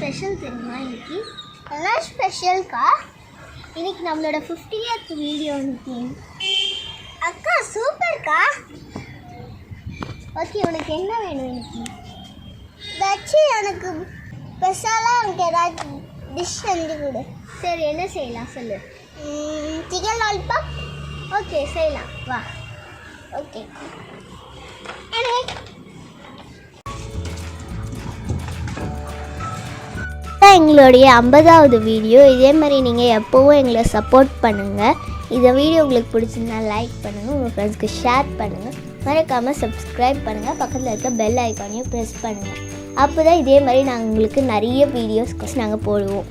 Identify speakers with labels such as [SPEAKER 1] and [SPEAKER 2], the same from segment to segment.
[SPEAKER 1] Special தெரியுமா இன்னைக்கு? என்ன ஸ்பெஷல்க்கா? இன்னைக்கு நம்மளோட 50th வீடியோ இன்னைக்கு. அக்கா சூப்பர்க்கா. ஓகே, உனக்கு என்ன வேணும் இன்னைக்கு? ஏதாச்சும் எனக்கு ஸ்பெஷலாக எனக்கு ஏதாச்சும் டிஷ் செஞ்சு கொடு. சரி, என்ன செய்யலாம் சொல்லு. Chicken lollipop. ஓகே, செய்யலாம் வா. ஓகே, எங்களுடைய 50வது வீடியோ. இதே மாதிரி நீங்கள் எப்போவும் எங்களை சப்போர்ட் பண்ணுங்கள். இந்த வீடியோ உங்களுக்கு பிடிச்சிருந்தா லைக் பண்ணுங்கள், உங்கள் ஃப்ரெண்ட்ஸ்க்கு ஷேர் பண்ணுங்கள், மறக்காமல் சப்ஸ்கிரைப் பண்ணுங்கள், பக்கத்தில் இருக்க பெல் ஐக்கானையும் ப்ரெஸ் பண்ணுங்கள். அப்போ தான் இதே மாதிரி நாங்கள் உங்களுக்கு நிறைய வீடியோஸ் நாங்கள் போடுவோம்.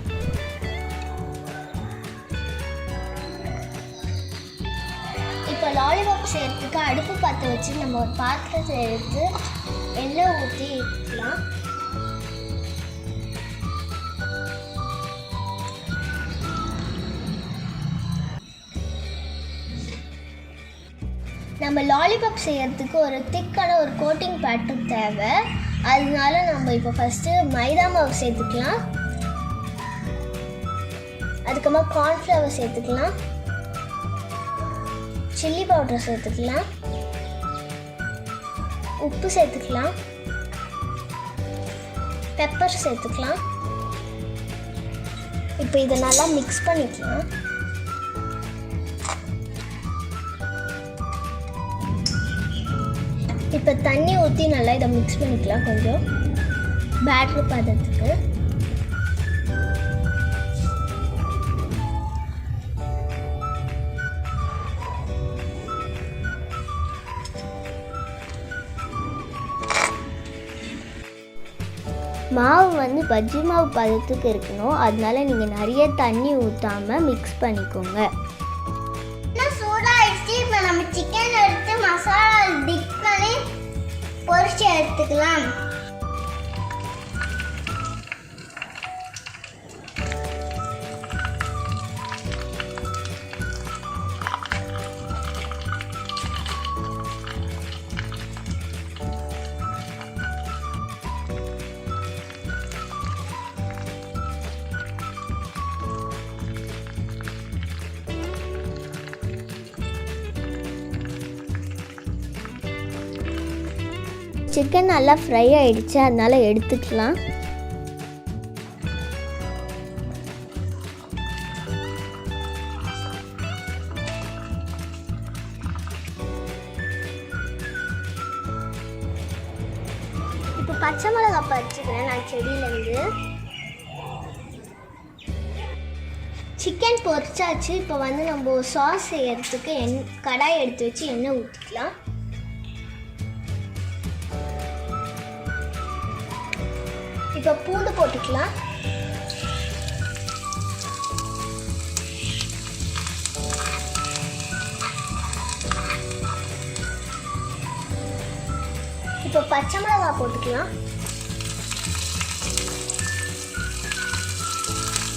[SPEAKER 1] இப்போ லாலிபாப் செய்கிறதுக்கு அடுப்பு பற்ற வச்சு நம்ம ஒரு பாத்திரத்தை எடுத்து எண்ணெய் ஊற்றி வைக்கலாம். நம்ம லாலிபாப் செய்கிறதுக்கு ஒரு திக்கான ஒரு கோட்டிங் பேட்டர் தேவை. அதனால நம்ம இப்போ ஃபஸ்ட்டு மைதா மாவு சேர்த்துக்கலாம். அதுக்கப்புறமா கார்ன்ஃப்ளவர் சேர்த்துக்கலாம், சில்லி பவுடர் சேர்த்துக்கலாம், உப்பு சேர்த்துக்கலாம், பெப்பர் சேர்த்துக்கலாம். இப்போ இதை நல்லா மிக்ஸ் பண்ணிக்கலாம். இப்போ தண்ணி ஊற்றி நல்லா இதை மிக்ஸ் பண்ணிக்கலாம் கொஞ்சம் பேட்டர் பதத்துக்கு. மாவு வந்து பஜ்ஜி மாவு பதத்துக்கு இருக்கணும். அதனால நீங்கள் நிறைய தண்ணி ஊற்றாமல் மிக்ஸ் பண்ணிக்கோங்க. இப்போ நம்ம சிக்கன் எடுத்து மசாலா டிப் பண்ணி பொரிச்சு எடுத்துக்கலாம். சிக்கன் நல்லா ஃப்ரை ஆகிடுச்சு, அதனால் எடுத்துக்கலாம். இப்போ பச்சை மிளகாய் பறிச்சுக்கிறேன் நான் செடியிலேருந்து. சிக்கன் பொரிச்சாச்சு. இப்போ வந்து நம்ம சாஸ் செய்யறதுக்கு கடாய் எடுத்து வச்சு எண்ணெய் ஊற்றிக்கலாம். இப்போ பூண்டு போட்டுக்கலாம். இப்போ பச்சை மிளகாய் போட்டுக்கலாம்.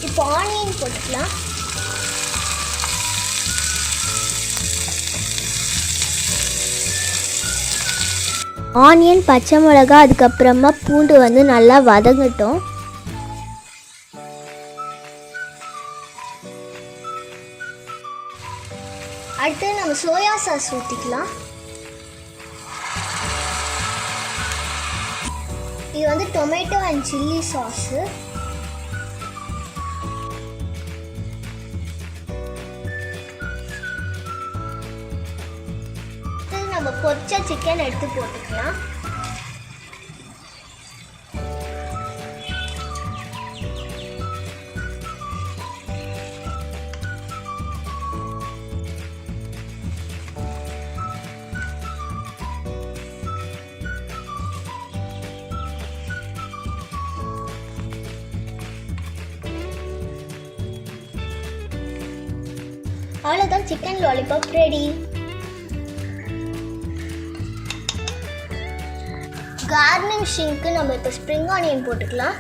[SPEAKER 1] இப்போ ஆனியன் போட்டுக்கலாம். ஆனியன், பச்சை மிளகா, அதுக்கப்புறமா பூண்டு வந்து நல்லா வதங்கட்டும். அடுத்து நம்ம சோயா சாஸ் ஊற்றிக்கலாம். இது வந்து டொமேட்டோ அண்ட் சில்லி சாஸு. நம்ம பொரிச்ச சிக்கன் எடுத்து போட்டுக்கலாம். அவ்வளோதான், சிக்கன் லாலிபாப் ரெடி. கார்னிஷிங்க்கு நம்ம இப்போ ஸ்ப்ரிங் ஆனியன் போட்டுக்கலாம்.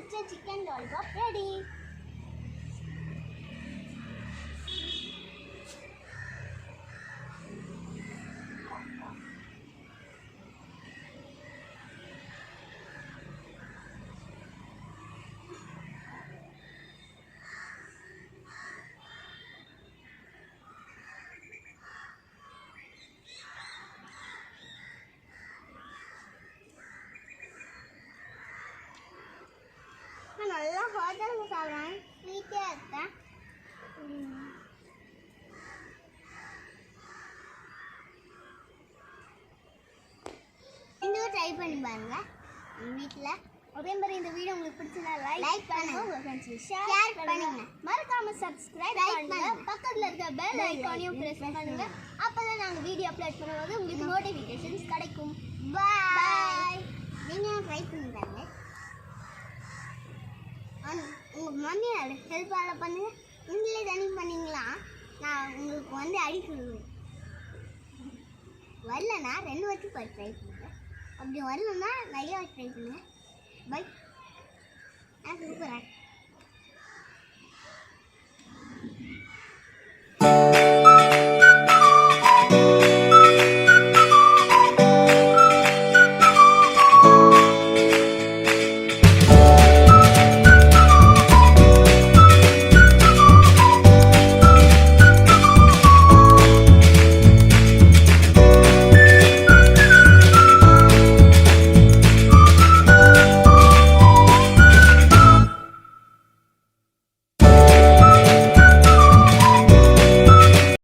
[SPEAKER 1] பிடிச்ச சிக்கன் லாலிபாப் ரெடி. நல்லா ஹோட்டலில் சாப்பிட்றேன், ஸ்வீட்டாக இருக்கேன். இந்த ட்ரை பண்ணி பாருங்க வீட்டில். அதே மாதிரி இந்த வீடியோ உங்களுக்கு பிடிச்சதா லைக் பண்ணுங்க, உங்கள் ஃப்ரெண்ட்ஸுக்கு ஷேர் பண்ணுங்க, மறக்காம சப்ஸ்கிரைப் பண்ணுங்க, பக்கத்தில் இருக்க பெல் ஐகானையும் ப்ரெஸ் பண்ணுங்க. அப்போ தான் நாங்கள் வீடியோ அப்லோட் பண்ணும்போது உங்களுக்கு நோட்டிஃபிகேஷன்ஸ் கிடைக்கும். பாய். நீங்கள் ட்ரை பண்ணி பாருங்க. உங்கள் மம்மியோட ஹெல்ப்பால் பண்ணுங்க. நீங்களே தனி பண்ணிங்களா, நான் உங்களுக்கு அடிக்கிடுவேன். வரலன்னா 2 வச்சு ட்ரை பண்ணுங்க. அப்படி வரலன்னா நிறைய வச்சு ட்ரை பண்ணுங்க. பை. நான் கொடுக்குறேன்.